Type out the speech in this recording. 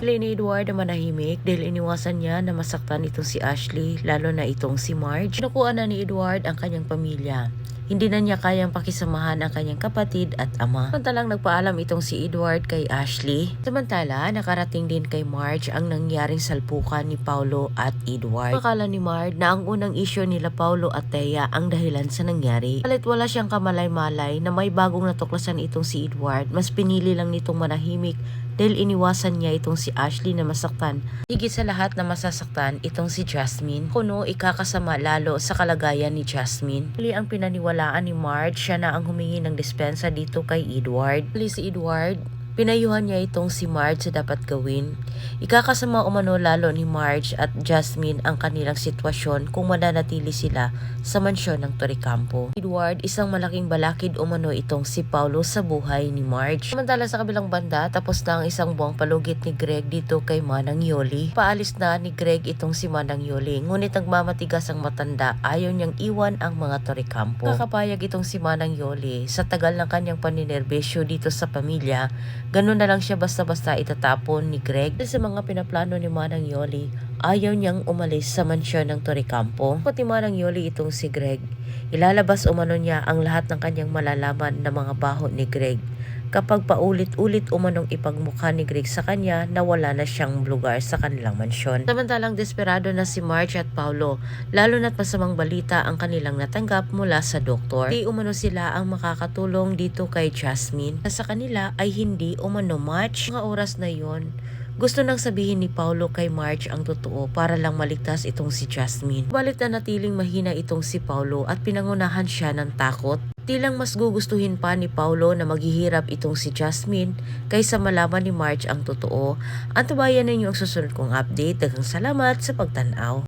Play ni Edward na manahimik dahil iniwasan niya na masaktan itong si Ashley, lalo na itong si Marge. Nakuha na ni Edward ang kanyang pamilya. Hindi na niya kayang pakisamahan ang kanyang kapatid at ama. Samantalang nagpaalam itong si Edward kay Ashley. Samantala, nakarating din kay Marge ang nangyaring salpukan ni Paulo at Edward. Akala ni Marge na ang unang isyu nila Paulo at Thea ang dahilan sa nangyari. Kalit wala siyang kamalay-malay na may bagong natuklasan itong si Edward. Mas pinili lang nitong manahimik dahil iniwasan niya itong si Ashley na masaktan. Higit sa lahat na masasaktan itong si Jasmine. Kuno ikakasama lalo sa kalagayan ni Jasmine. Huli ang pinaniwalaan ni Marge, siya na ang humingi ng dispensa dito kay Edward. Huli si Edward, pinayuhan niya itong si Marge sa dapat gawin. Ikakasama umano lalo ni Marge at Jasmine ang kanilang sitwasyon kung mananatili sila sa mansyon ng Torrecampo. Edward, isang malaking balakid umano itong si Paulo sa buhay ni Marge. Samantala sa kabilang banda, tapos na ang isang buwang palugit ni Greg dito kay Manang Yoli. Paalis na ni Greg itong si Manang Yoli, ngunit nagmamatigas ang matanda, ayaw niyang iwan ang mga Torrecampo. Kakapayag itong si Manang Yoli sa tagal ng kanyang paninerbesyo dito sa pamilya. Ganun na lang siya basta-basta itatapon ni Greg. Sa mga pinaplano ni Manang Yoli, ayaw niyang umalis sa mansyon ng Torrecampo. Pati Manang Yoli itong si Greg. Ilalabas umano niya ang lahat ng kanyang malalaman na mga baho ni Greg. Kapag paulit-ulit umanong ipagmukha ni Greg sa kanya na wala na siyang lugar sa kanilang mansyon. Samantalang desperado na si Marge at Paulo, lalo na't masamang balita ang kanilang natanggap mula sa doktor. Di umano sila ang makakatulong dito kay Jasmine. Sa kanila ay hindi umano match. Mga oras na yon, gusto nang sabihin ni Paulo kay Marge ang totoo para lang maligtas itong si Jasmine. Balit na natiling mahina itong si Paulo at pinangunahan siya ng takot. Tilang mas gugustuhin pa ni Paulo na maghihirap itong si Jasmine kaysa malaman ni Marge ang totoo. Antabayan ninyo ang susunod kong update. Daghang salamat sa pagtanaw.